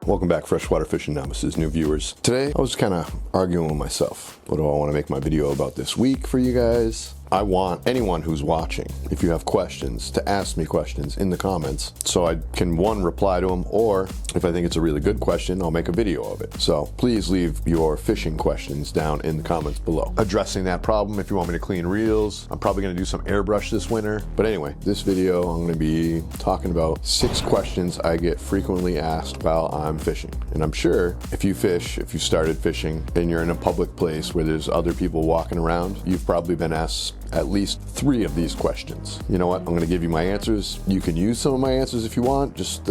Welcome back, Freshwater Fishing Novices, new viewers. Today, I was kind of arguing with myself. What do I want to make my video about this week for you guys? I want anyone who's watching, if you have questions, to ask me questions in the comments so I can, one, reply to them, or if I think it's a really good question, I'll make a video of it. So please leave your fishing questions down in the comments below. Addressing that problem, if you want me to clean reels, I'm probably going to do some airbrush this winter. But anyway, this video, I'm going to be talking about 6 questions I get frequently asked while I'm fishing. And I'm sure if you fish, if you started fishing, and you're in a public place where there's other people walking around, you've probably been asked at least 3 of these questions. You know what? I'm going to give you my answers. You can use some of my answers if you want. Just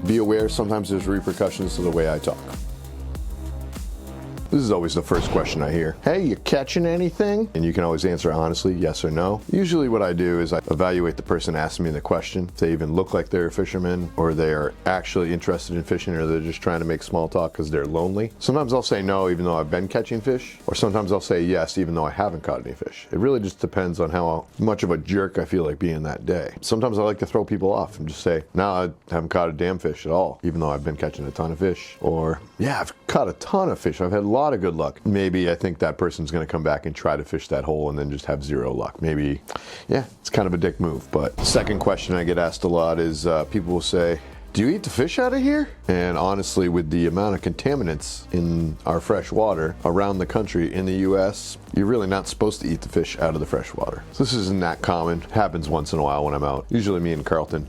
be aware sometimes there's repercussions to the way I talk. This is always the first question I hear. Hey, you catching anything? And you can always answer honestly, yes or no. Usually what I do is I evaluate the person asking me the question. If they even look like they're a fisherman, or they are actually interested in fishing, or they're just trying to make small talk because they're lonely. Sometimes I'll say no even though I've been catching fish, or sometimes I'll say yes even though I haven't caught any fish. It really just depends on how much of a jerk I feel like being that day. Sometimes I like to throw people off and just say, no, I haven't caught a damn fish at all, even though I've been catching a ton of fish. Or, yeah, I've caught a ton of fish. I've had a lot of good luck. Maybe I think that person's going to come back and try to fish that hole and then just have 0 luck. Maybe, yeah, it's kind of a dick move. But second question I get asked a lot is people will say, do you eat the fish out of here? And honestly, with the amount of contaminants in our fresh water around the country, in the US, you're really not supposed to eat the fish out of the fresh water. So this isn't that common. It happens once in a while when I'm out. Usually me and Carlton,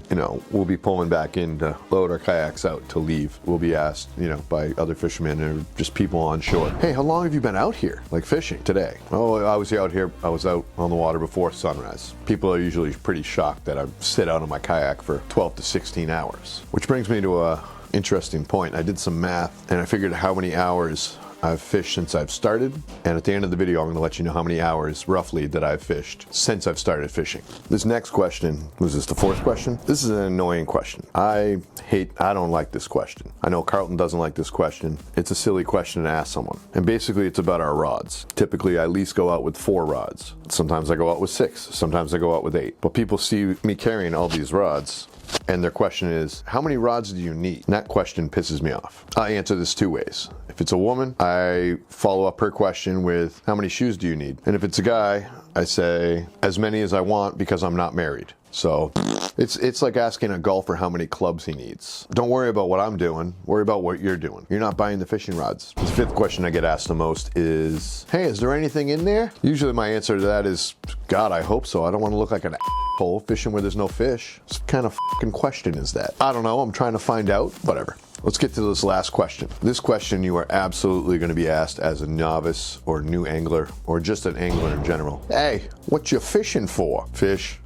we'll be pulling back in to load our kayaks out to leave. We'll be asked, by other fishermen or just people on shore, hey, how long have you been out here, like fishing today? Oh, I was out on the water before sunrise. People are usually pretty shocked that I sit out on my kayak for 12 to 16 hours. Which brings me to a interesting point. I did some math and I figured how many hours I've fished since I've started, and at the end of the video I'm going to let you know how many hours roughly that I've fished since I've started fishing. This next question, was this the 4th question? This is an annoying question. I don't like this question. I know Carlton doesn't like this question. It's a silly question to ask someone. And basically it's about our rods. Typically I at least go out with 4 rods. Sometimes I go out with 6. Sometimes I go out with 8. But people see me carrying all these rods and their question is, how many rods do you need? And that question pisses me off. I answer this 2 ways. If it's a woman, I follow up her question with, how many shoes do you need? And if it's a guy, I say, as many as I want because I'm not married. So it's like asking a golfer how many clubs he needs. Don't worry about what I'm doing, worry about what you're doing. You're not buying the fishing rods. The 5th question I get asked the most is, hey, is there anything in there? Usually my answer to that is, God, I hope so. I don't want to look like an asshole fishing where there's no fish. What kind of fucking question is that? I don't know, I'm trying to find out, whatever. Let's get to this last question. This question you are absolutely going to be asked as a novice or new angler or just an angler in general. Hey, what you fishing for? Fish.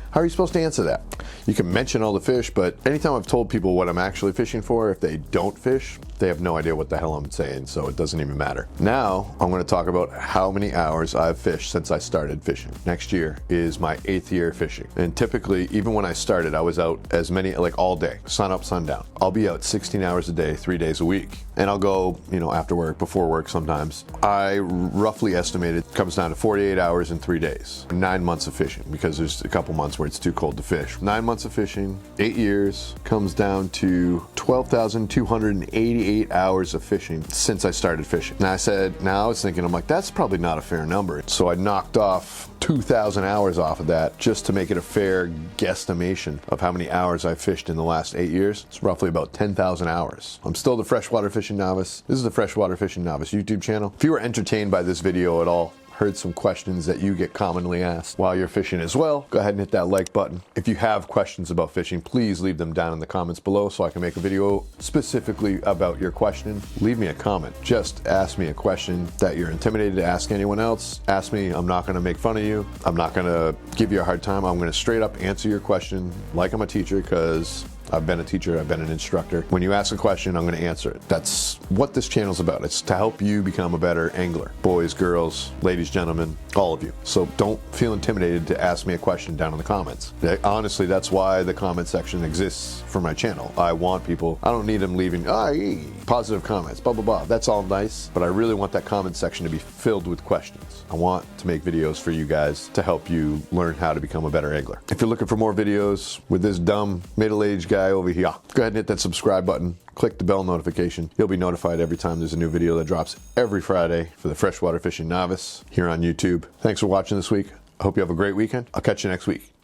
How are you supposed to answer that? You can mention all the fish, but anytime I've told people what I'm actually fishing for, if they don't fish, they have no idea what the hell I'm saying, so it doesn't even matter. Now, I'm going to talk about how many hours I've fished since I started fishing. Next year is my 8th year fishing. And typically, even when I started, I was out as many, like all day, sun up, sundown. I'll be out 16 hours a day, 3 days a week. And I'll go, after work, before work sometimes. I roughly estimate it comes down to 48 hours in 3 days. 9 months of fishing, because there's a couple months where it's too cold to fish. 9 months of fishing, 8 years, comes down to 12,288 hours of fishing since I started fishing. Now I was thinking, I'm like, that's probably not a fair number. So I knocked off 2,000 hours off of that just to make it a fair guesstimation of how many hours I've fished in the last 8 years. It's roughly about 10,000 hours. I'm still the Freshwater Fishing Novice. This is the Freshwater Fishing Novice YouTube channel. If you were entertained by this video at all, heard some questions that you get commonly asked while you're fishing as well, go ahead and hit that like button. If you have questions about fishing, please leave them down in the comments below so I can make a video specifically about your question. Leave me a comment. Just ask me a question that you're intimidated to ask anyone else. Ask me. I'm not going to make fun of you. I'm not going to give you a hard time. I'm going to straight up answer your question like I'm a teacher, because I've been a teacher, I've been an instructor. When you ask a question, I'm going to answer it. That's what this channel's about. It's to help you become a better angler. Boys, girls, ladies, gentlemen, all of you. So don't feel intimidated to ask me a question down in the comments. Honestly, that's why the comment section exists for my channel. I want people, I don't need them leaving positive comments, blah, blah, blah. That's all nice, but I really want that comment section to be filled with questions. I want to make videos for you guys to help you learn how to become a better angler. If you're looking for more videos with this dumb middle-aged guy over here, go ahead and hit that subscribe button. Click the bell notification. You'll be notified every time there's a new video that drops every Friday for the Freshwater Fishing Novice here on YouTube. Thanks for watching this week. I hope you have a great weekend. I'll catch you next week.